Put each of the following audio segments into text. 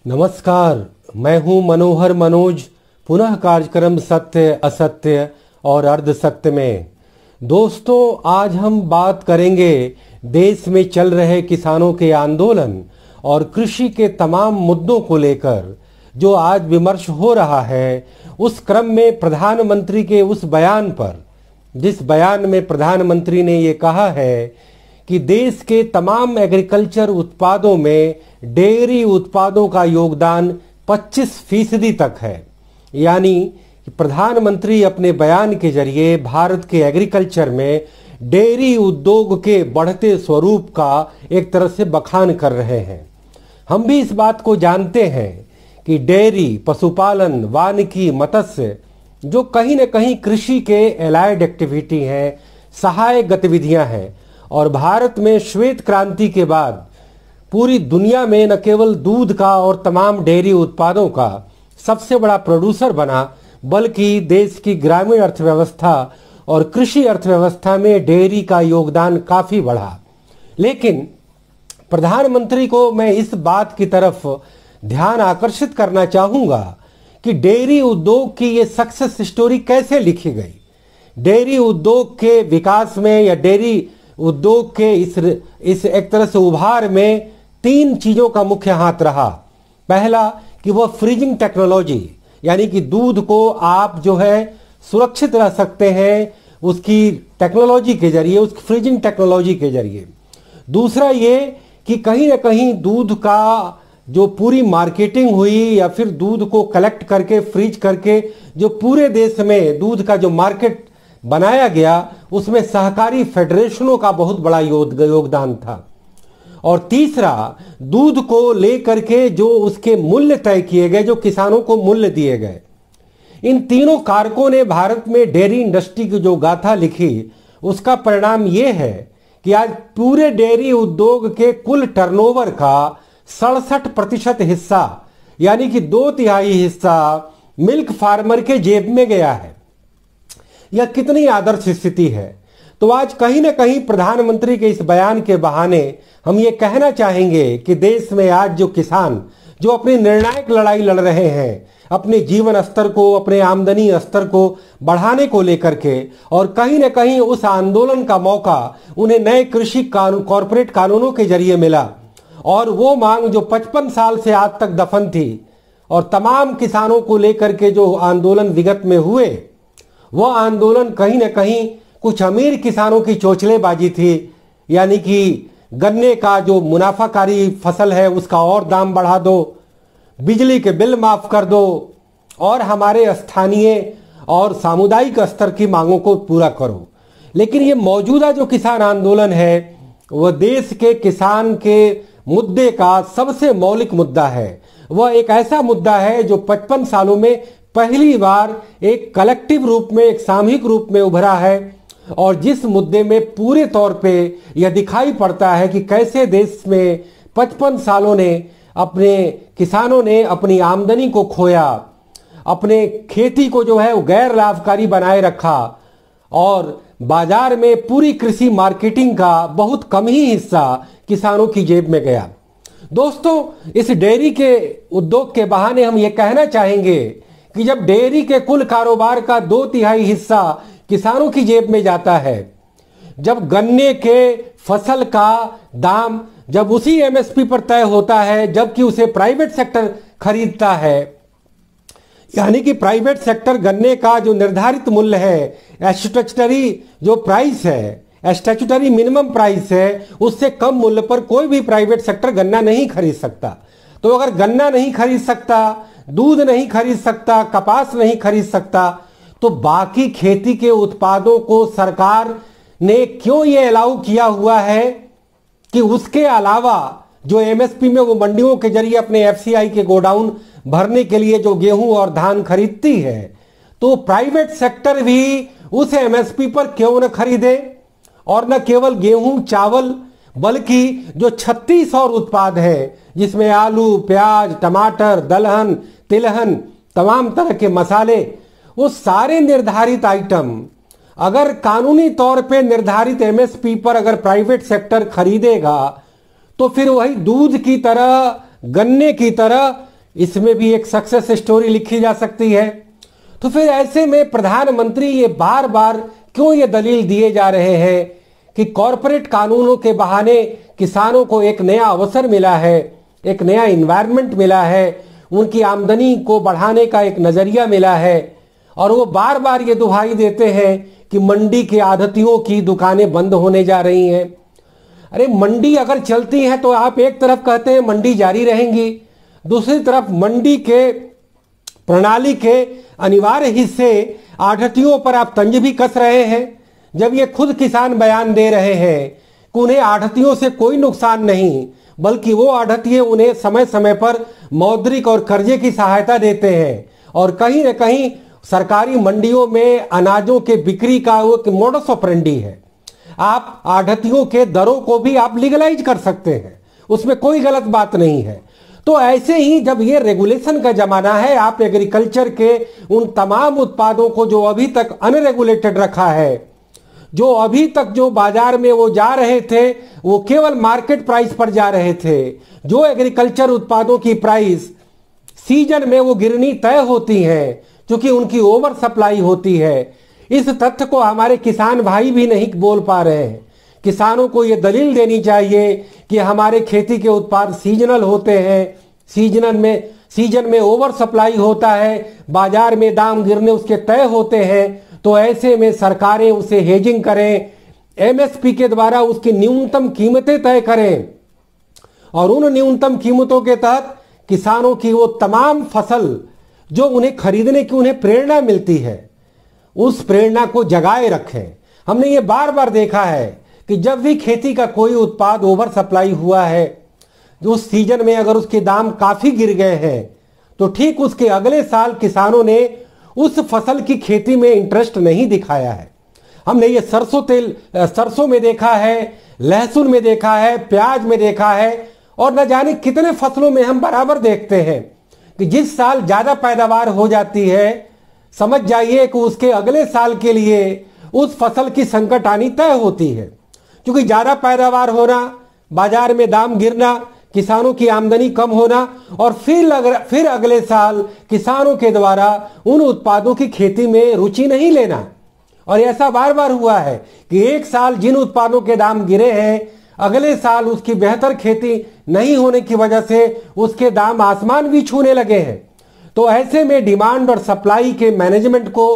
नमस्कार, मैं हूं मनोहर मनोज। पुनः कार्यक्रम सत्य असत्य और अर्ध सत्य में। दोस्तों, आज हम बात करेंगे देश में चल रहे किसानों के आंदोलन और कृषि के तमाम मुद्दों को लेकर जो आज विमर्श हो रहा है। उस क्रम में प्रधानमंत्री के उस बयान पर, जिस बयान में प्रधानमंत्री ने ये कहा है कि देश के तमाम एग्रीकल्चर उत्पादों में डेयरी उत्पादों का योगदान 25% तक है। यानी प्रधानमंत्री अपने बयान के जरिए भारत के एग्रीकल्चर में डेयरी उद्योग के बढ़ते स्वरूप का एक तरह से बखान कर रहे हैं। हम भी इस बात को जानते हैं कि डेयरी, पशुपालन, वानिकी, मत्स्य जो कहीं न कहीं कृषि के एलाइड एक्टिविटी हैं, सहायक गतिविधियां हैं। और भारत में श्वेत क्रांति के बाद पूरी दुनिया में न केवल दूध का और तमाम डेयरी उत्पादों का सबसे बड़ा प्रोड्यूसर बना, बल्कि देश की ग्रामीण अर्थव्यवस्था और कृषि अर्थव्यवस्था में डेयरी का योगदान काफी बढ़ा। लेकिन प्रधानमंत्री को मैं इस बात की तरफ ध्यान आकर्षित करना चाहूंगा कि डेयरी उद्योग की ये सक्सेस स्टोरी कैसे लिखी गई। डेयरी उद्योग के विकास में या डेयरी उद्योग के इस एक तरह से उभार में 3 चीजों का मुख्य हाथ रहा। पहला कि वह फ्रीजिंग टेक्नोलॉजी, यानी कि दूध को आप जो है सुरक्षित रख सकते हैं उसकी टेक्नोलॉजी के जरिए, उस फ्रीजिंग टेक्नोलॉजी के जरिए। दूसरा ये कि कहीं ना कहीं दूध का जो पूरी मार्केटिंग हुई या फिर दूध को कलेक्ट करके फ्रीज करके जो पूरे देश में दूध का जो मार्केट बनाया गया, उसमें सहकारी फेडरेशनों का बहुत बड़ा योगदान था। और तीसरा, दूध को लेकर के जो उसके मूल्य तय किए गए, जो किसानों को मूल्य दिए गए। इन तीनों कारकों ने भारत में डेयरी इंडस्ट्री की जो गाथा लिखी, उसका परिणाम यह है कि आज पूरे डेयरी उद्योग के कुल टर्नओवर का 67% हिस्सा, यानी कि 2/3 हिस्सा मिल्क फार्मर के जेब में गया है। यह कितनी आदर्श स्थिति है। तो आज कहीं ना कहीं प्रधानमंत्री के इस बयान के बहाने हम ये कहना चाहेंगे कि देश में आज जो किसान जो अपनी निर्णायक लड़ाई लड़ रहे हैं, अपने जीवन स्तर को, अपने आमदनी स्तर को बढ़ाने को लेकर के, और कहीं ना कहीं उस आंदोलन का मौका उन्हें नए कृषि कानून, कॉर्पोरेट कानूनों के जरिए मिला। और वो मांग जो 55 साल से आज तक दफन थी, और तमाम किसानों को लेकर के जो आंदोलन विगत में हुए, वह आंदोलन कहीं न कहीं कुछ अमीर किसानों की चोचलेबाजी थी। यानी कि गन्ने का जो मुनाफाकारी फसल है उसका और दाम बढ़ा दो, बिजली के बिल माफ कर दो, और हमारे स्थानीय और सामुदायिक स्तर की मांगों को पूरा करो। लेकिन ये मौजूदा जो किसान आंदोलन है, वह देश के किसान के मुद्दे का सबसे मौलिक मुद्दा है। वह एक ऐसा मुद्दा है जो 55 सालों में पहली बार एक कलेक्टिव रूप में, एक सामूहिक रूप में उभरा है। और जिस मुद्दे में पूरे तौर पे यह दिखाई पड़ता है कि कैसे देश में 55 सालों ने अपने किसानों ने अपनी आमदनी को खोया, अपने खेती को जो है वो गैर लाभकारी बनाए रखा, और बाजार में पूरी कृषि मार्केटिंग का बहुत कम ही हिस्सा किसानों की जेब में गया। दोस्तों, इस डेयरी के उद्योग के बहाने हम ये कहना चाहेंगे कि जब डेयरी के कुल कारोबार का 2/3 हिस्सा किसानों की जेब में जाता है, जब गन्ने के फसल का दाम जब उसी एमएसपी पर तय होता है जबकि उसे प्राइवेट सेक्टर खरीदता है, यानी कि प्राइवेट सेक्टर गन्ने का जो निर्धारित मूल्य है, स्टैट्यूटरी जो प्राइस है, स्टैट्यूटरी मिनिमम प्राइस है, उससे कम मूल्य पर कोई भी प्राइवेट सेक्टर गन्ना नहीं खरीद सकता। तो अगर गन्ना नहीं खरीद सकता, दूध नहीं खरीद सकता, कपास नहीं खरीद सकता, तो बाकी खेती के उत्पादों को सरकार ने क्यों ये अलाउ किया हुआ है कि उसके अलावा जो एमएसपी में वो मंडियों के जरिए अपने एफसीआई के गोडाउन भरने के लिए जो गेहूं और धान खरीदती है, तो प्राइवेट सेक्टर भी उस एमएसपी पर क्यों न खरीदे। और न केवल गेहूं चावल, बल्कि जो 36 और उत्पाद हैं जिसमें आलू, प्याज, टमाटर, दलहन, तिलहन, तमाम तरह के मसाले, वो सारे निर्धारित आइटम अगर कानूनी तौर पे निर्धारित एमएसपी पर अगर प्राइवेट सेक्टर खरीदेगा, तो फिर वही दूध की तरह, गन्ने की तरह इसमें भी एक सक्सेस स्टोरी लिखी जा सकती है। तो फिर ऐसे में प्रधानमंत्री ये बार बार क्यों ये दलील दिए जा रहे हैं कि कॉरपोरेट कानूनों के बहाने किसानों को एक नया अवसर मिला है, एक नया इन्वायरमेंट मिला है, उनकी आमदनी को बढ़ाने का एक नजरिया मिला है, और वो बार बार ये दुहाई देते हैं कि मंडी के आढ़तियों की दुकानें बंद होने जा रही हैं। अरे मंडी अगर चलती है तो आप एक तरफ कहते हैं मंडी जारी रहेंगी, दूसरी तरफ मंडी के प्रणाली के अनिवार्य हिस्से आढ़तियों पर आप तंज भी कस रहे हैं, जब ये खुद किसान बयान दे रहे हैं कि उन्हें आढ़तियों से कोई नुकसान नहीं, बल्कि वो आढ़तिये उन्हें समय समय पर मौद्रिक और कर्जे की सहायता देते हैं, और कहीं न कहीं सरकारी मंडियों में अनाजों के बिक्री का वो एक मोडस ऑपरेंडी है। आप आढ़तियों के दरों को भी आप लीगलाइज कर सकते हैं, उसमें कोई गलत बात नहीं है। तो ऐसे ही जब ये रेगुलेशन का जमाना है, आप एग्रीकल्चर के उन तमाम उत्पादों को जो अभी तक अनरेगुलेटेड रखा है, जो अभी तक जो बाजार में वो जा रहे थे वो केवल मार्केट प्राइस पर जा रहे थे, जो एग्रीकल्चर उत्पादों की प्राइस सीजन में वो गिरनी तय होती है क्योंकि उनकी ओवर सप्लाई होती है, इस तथ्य को हमारे किसान भाई भी नहीं बोल पा रहे हैं। किसानों को ये दलील देनी चाहिए कि हमारे खेती के उत्पाद सीजनल होते हैं, सीजन में ओवर सप्लाई होता है, बाजार में दाम गिरने उसके तय होते हैं, तो ऐसे में सरकारें उसे हेजिंग करें, एमएसपी के द्वारा उसकी न्यूनतम कीमतें तय करें, और उन न्यूनतम कीमतों के तहत किसानों की वो तमाम फसल जो उन्हें खरीदने की उन्हें प्रेरणा मिलती है, उस प्रेरणा को जगाए रखें। हमने ये बार बार देखा है कि जब भी खेती का कोई उत्पाद ओवर सप्लाई हुआ है, जो उस सीजन में अगर उसके दाम काफी गिर गए हैं, तो ठीक उसके अगले साल किसानों ने उस फसल की खेती में इंटरेस्ट नहीं दिखाया है। हमने ये सरसों में देखा है, लहसुन में देखा है, प्याज में देखा है, और न जाने कितने फसलों में हम बराबर देखते हैं कि जिस साल ज्यादा पैदावार हो जाती है, समझ जाइए कि उसके अगले साल के लिए उस फसल की संकट आनी तय होती है, क्योंकि ज्यादा पैदावार होना, बाजार में दाम गिरना, किसानों की आमदनी कम होना, और फिर अगले साल किसानों के द्वारा उन उत्पादों की खेती में रुचि नहीं लेना। और ऐसा बार बार हुआ है कि एक साल जिन उत्पादों के दाम गिरे हैं, अगले साल उसकी बेहतर खेती नहीं होने की वजह से उसके दाम आसमान भी छूने लगे हैं। तो ऐसे में डिमांड और सप्लाई के मैनेजमेंट को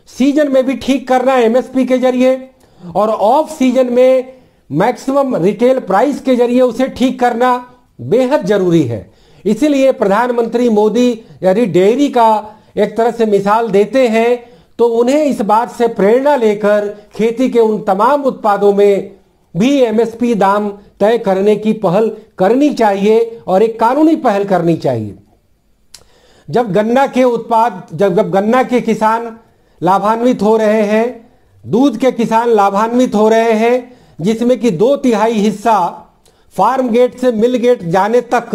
सीजन में भी ठीक करना एमएसपी के जरिए, और ऑफ सीजन में मैक्सिमम रिटेल प्राइस के जरिए उसे ठीक करना बेहद जरूरी है। इसीलिए प्रधानमंत्री मोदी यदि डेयरी का एक तरह से मिसाल देते हैं, तो उन्हें इस बात से प्रेरणा लेकर खेती के उन तमाम उत्पादों में भी एमएसपी दाम तय करने की पहल करनी चाहिए, और एक कानूनी पहल करनी चाहिए। जब गन्ना के किसान लाभान्वित हो रहे हैं, दूध के किसान लाभान्वित हो रहे हैं, जिसमें कि 2/3 हिस्सा फार्म गेट से मिल गेट जाने तक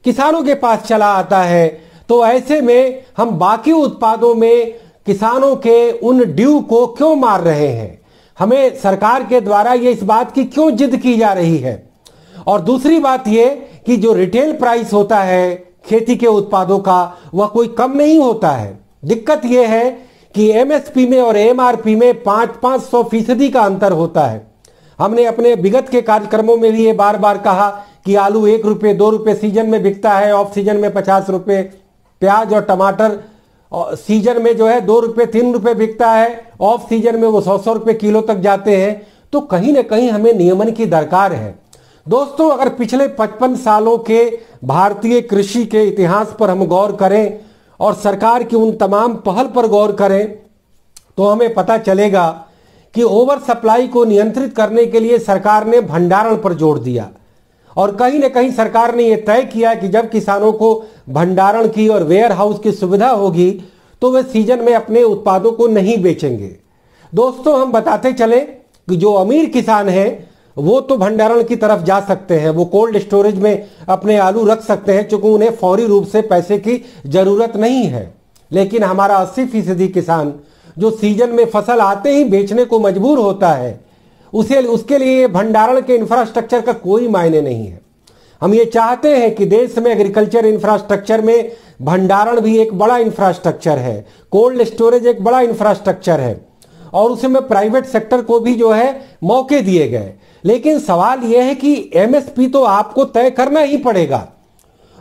किसानों के पास चला आता है, तो ऐसे में हम बाकी उत्पादों में किसानों के उन ड्यू को क्यों मार रहे हैं? हमें सरकार के द्वारा ये इस बात की क्यों जिद की जा रही है? और दूसरी बात ये कि जो रिटेल प्राइस होता है खेती के उत्पादों का, वह कोई कम नहीं होता है। दिक्कत यह है कि एमएसपी में और एमआरपी में 500% का अंतर होता है। हमने अपने विगत के कार्यक्रमों में भी ये बार बार कहा कि आलू 1 रुपये 2 रुपये सीजन में बिकता है, ऑफ सीजन में 50 रुपये, प्याज और टमाटर सीजन में जो है 2 रुपये 3 रुपये बिकता है, ऑफ सीजन में वो 100 रुपये किलो तक जाते हैं। तो कहीं ना कहीं हमें नियमन की दरकार है। दोस्तों, अगर पिछले 55 सालों के भारतीय कृषि के इतिहास पर हम गौर करें और सरकार की उन तमाम पहल पर गौर करें, तो हमें पता चलेगा कि ओवर सप्लाई को नियंत्रित करने के लिए सरकार ने भंडारण पर जोर दिया, और कहीं ना कहीं सरकार ने यह तय किया कि जब किसानों को भंडारण की और वेयर हाउस की सुविधा होगी तो वे सीजन में अपने उत्पादों को नहीं बेचेंगे। दोस्तों, हम बताते चले कि जो अमीर किसान हैं वो तो भंडारण की तरफ जा सकते हैं, वो कोल्ड स्टोरेज में अपने आलू रख सकते हैं क्योंकि उन्हें फौरी रूप से पैसे की जरूरत नहीं है। लेकिन हमारा 80% किसान जो सीजन में फसल आते ही बेचने को मजबूर होता है, उसके लिए भंडारण के इंफ्रास्ट्रक्चर का कोई मायने नहीं है। हम ये चाहते हैं कि देश में एग्रीकल्चर इंफ्रास्ट्रक्चर में भंडारण भी एक बड़ा इंफ्रास्ट्रक्चर है, कोल्ड स्टोरेज एक बड़ा इंफ्रास्ट्रक्चर है, और उसमें प्राइवेट सेक्टर को भी जो है मौके दिए गए। लेकिन सवाल यह है कि एमएसपी तो आपको तय करना ही पड़ेगा,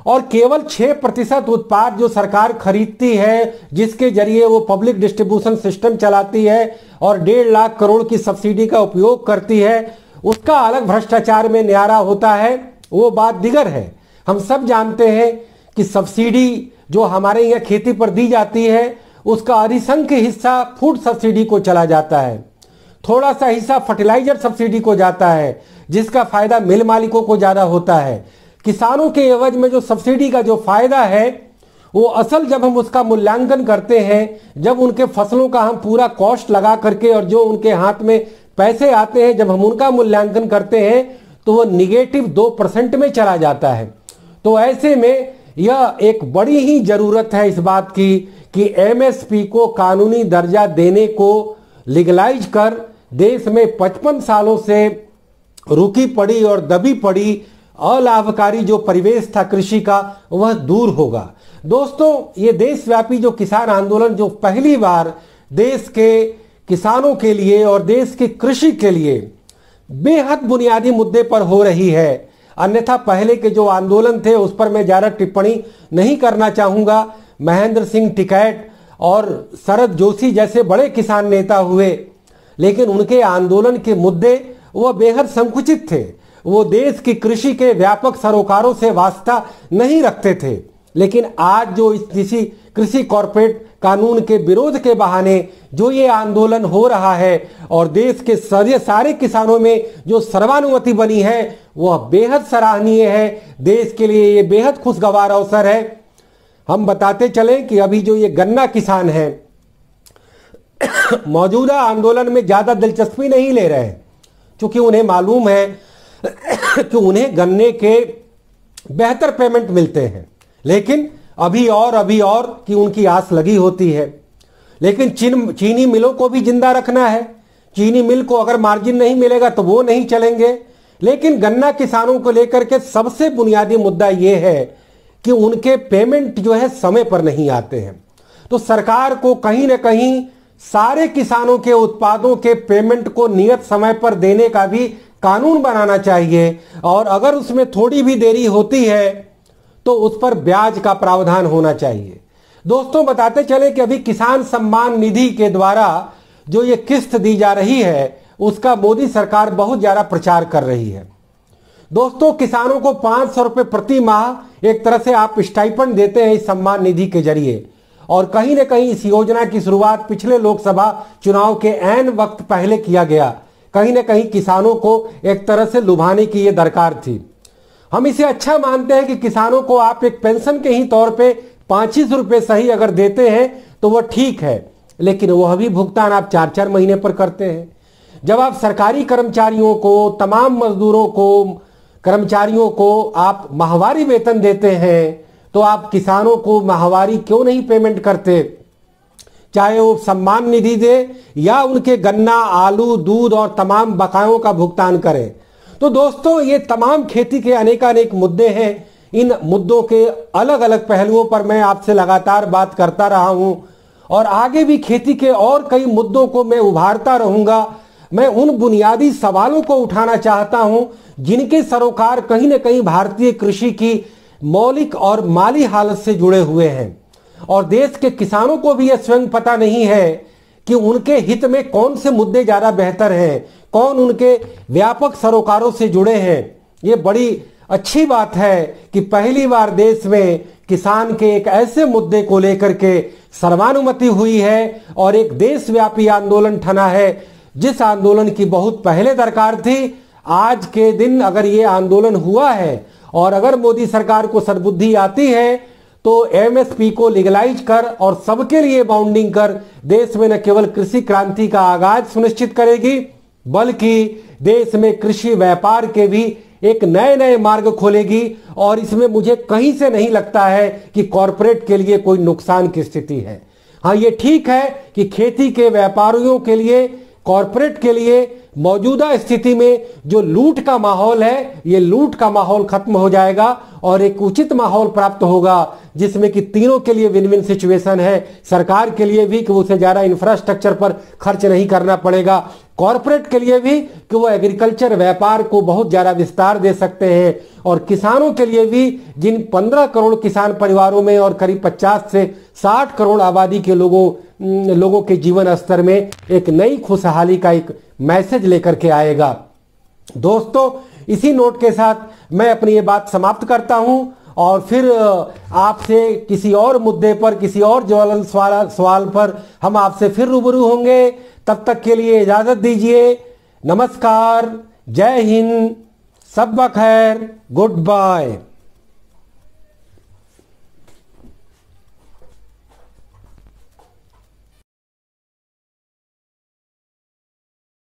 और केवल 6% उत्पाद जो सरकार खरीदती है, जिसके जरिए वो पब्लिक डिस्ट्रीब्यूशन सिस्टम चलाती है और 1.5 लाख करोड़ की सब्सिडी का उपयोग करती है, उसका अलग भ्रष्टाचार में न्यारा होता है, वो बात दिगर है। हम सब जानते हैं कि सब्सिडी जो हमारे यहाँ खेती पर दी जाती है, उसका अधिसंख्य हिस्सा फूड सब्सिडी को चला जाता है, थोड़ा सा हिस्सा फर्टिलाइजर सब्सिडी को जाता है, जिसका फायदा मिल मालिकों को ज्यादा होता है। किसानों के एवज में जो सब्सिडी का जो फायदा है, वो असल जब हम उसका मूल्यांकन करते हैं, जब उनके फसलों का हम पूरा कॉस्ट लगा करके और जो उनके हाथ में पैसे आते हैं, जब हम उनका मूल्यांकन करते हैं, तो वो -2% में चला जाता है। तो ऐसे में यह एक बड़ी ही जरूरत है इस बात की कि एमएसपी को कानूनी दर्जा देने को लीगलाइज कर देश में 55 सालों से रुकी पड़ी और दबी पड़ी अलाभकारी जो परिवेश था कृषि का, वह दूर होगा। दोस्तों, ये देशव्यापी जो किसान आंदोलन जो पहली बार देश के किसानों के लिए और देश की कृषि के लिए बेहद बुनियादी मुद्दे पर हो रही है, अन्यथा पहले के जो आंदोलन थे उस पर मैं ज्यादा टिप्पणी नहीं करना चाहूंगा। महेंद्र सिंह टिकैत और शरद जोशी जैसे बड़े किसान नेता हुए, लेकिन उनके आंदोलन के मुद्दे वह बेहद संकुचित थे, वो देश की कृषि के व्यापक सरोकारों से वास्ता नहीं रखते थे। लेकिन आज जो इस कृषि कॉर्पोरेट कानून के विरोध के बहाने जो ये आंदोलन हो रहा है और देश के सारे किसानों में जो सर्वानुमति बनी है, वह बेहद सराहनीय है। देश के लिए ये बेहद खुशगवार अवसर है। हम बताते चलें कि अभी जो ये गन्ना किसान हैं मौजूदा आंदोलन में ज्यादा दिलचस्पी नहीं ले रहे हैं, क्योंकि उन्हें मालूम है कि उन्हें गन्ने के बेहतर पेमेंट मिलते हैं, लेकिन अभी और कि उनकी आस लगी होती है। लेकिन चीनी मिलों को भी जिंदा रखना है। चीनी मिल को अगर मार्जिन नहीं मिलेगा तो वो नहीं चलेंगे। लेकिन गन्ना किसानों को लेकर के सबसे बुनियादी मुद्दा यह है कि उनके पेमेंट जो है समय पर नहीं आते हैं। तो सरकार को कहीं ना कहीं सारे किसानों के उत्पादों के पेमेंट को नियत समय पर देने का भी कानून बनाना चाहिए, और अगर उसमें थोड़ी भी देरी होती है तो उस पर ब्याज का प्रावधान होना चाहिए। दोस्तों, बताते चले कि अभी किसान सम्मान निधि के द्वारा जो ये किस्त दी जा रही है, उसका मोदी सरकार बहुत ज्यादा प्रचार कर रही है। दोस्तों, किसानों को 500 रुपए प्रति माह एक तरह से आप स्टाइपेंड देते हैं इस सम्मान निधि के जरिए, और कहीं ना कहीं इस योजना की शुरुआत पिछले लोकसभा चुनाव के ऐन वक्त पहले किया गया। कहीं ना कहीं किसानों को एक तरह से लुभाने की यह दरकार थी। हम इसे अच्छा मानते हैं कि किसानों को आप एक पेंशन के ही तौर पे 25 रुपए सही अगर देते हैं तो वह ठीक है, लेकिन वह भी भुगतान आप 4-4 महीने पर करते हैं। जब आप सरकारी कर्मचारियों को, तमाम मजदूरों को, कर्मचारियों को आप माहवारी वेतन देते हैं, तो आप किसानों को माहवारी क्यों नहीं पेमेंट करते, चाहे वो सम्मान निधि दे या उनके गन्ना, आलू, दूध और तमाम बकायों का भुगतान करें। तो दोस्तों, ये तमाम खेती के अनेकानेक मुद्दे हैं। इन मुद्दों के अलग अलग पहलुओं पर मैं आपसे लगातार बात करता रहा हूं, और आगे भी खेती के और कई मुद्दों को मैं उभारता रहूंगा। मैं उन बुनियादी सवालों को उठाना चाहता हूं जिनके सरोकार कहीं न कहीं भारतीय कृषि की मौलिक और माली हालत से जुड़े हुए हैं, और देश के किसानों को भी यह स्वयं पता नहीं है कि उनके हित में कौन से मुद्दे ज्यादा बेहतर हैं, कौन उनके व्यापक सरोकारों से जुड़े हैं। ये बड़ी अच्छी बात है कि पहली बार देश में किसान के एक ऐसे मुद्दे को लेकर के सर्वानुमति हुई है और एक देशव्यापी आंदोलन ठना है, जिस आंदोलन की बहुत पहले दरकार थी। आज के दिन अगर ये आंदोलन हुआ है और अगर मोदी सरकार को सद्बुद्धि आती है तो एमएसपी को लीगलाइज कर और सबके लिए बाउंडिंग कर देश में न केवल कृषि क्रांति का आगाज सुनिश्चित करेगी, बल्कि देश में कृषि व्यापार के भी एक नए नए मार्ग खोलेगी। और इसमें मुझे कहीं से नहीं लगता है कि कॉरपोरेट के लिए कोई नुकसान की स्थिति है। हाँ, ये ठीक है कि खेती के व्यापारियों के लिए कॉरपोरेट के लिए मौजूदा स्थिति में जो लूट का माहौल है, ये लूट का माहौल खत्म हो जाएगा और एक उचित माहौल प्राप्त होगा जिसमें कि तीनों के लिए विन विन सिचुएशन है। सरकार के लिए भी कि उसे ज्यादा इंफ्रास्ट्रक्चर पर खर्च नहीं करना पड़ेगा, कॉरपोरेट के लिए भी कि वो एग्रीकल्चर व्यापार को बहुत ज्यादा विस्तार दे सकते हैं, और किसानों के लिए भी जिन 15 करोड़ किसान परिवारों में और करीब 50 से 60 करोड़ आबादी के लोगों के जीवन स्तर में एक नई खुशहाली का एक मैसेज लेकर के आएगा। दोस्तों, इसी नोट के साथ मैं अपनी ये बात समाप्त करता हूं और फिर आपसे किसी और मुद्दे पर, किसी और ज्वलन सवाल पर हम आपसे फिर रूबरू होंगे। तब तक के लिए इजाजत दीजिए। नमस्कार, जय हिंद, सब खैर, गुड बाय।